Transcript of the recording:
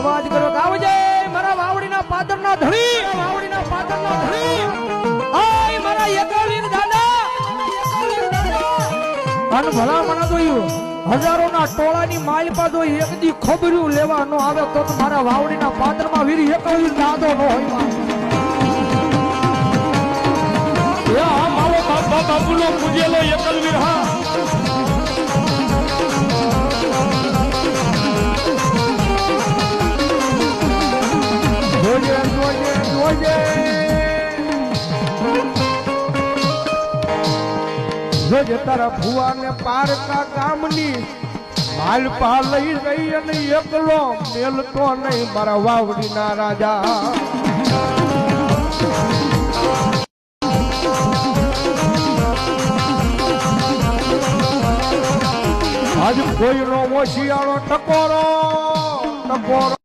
અવાજ કરો ગાવજે મારા વાવડીના પાદરના ધણી વાવડીના પાદરના ધણી આય મારા એકવીર દાદા અન ભલા મણા જોયું હજારોના ટોળાની માલપા જો એક દી ખબર્યું લેવા નો આવે તો મારા વાવડીના પાદરમાં વીર એકવીર દાદો નો હોય આ મારો બાપુનો પૂજેલો એકલવીર હા જોજે જોજે જોજે જોજે તારા ભુવાને પારકા ગામની માલપા લઈ ગઈ અને એકલો મેલતો નહીં મારા વાવડીના રાજા આજ કોઈનો મોશિયાળો ટકોરો ટકોરો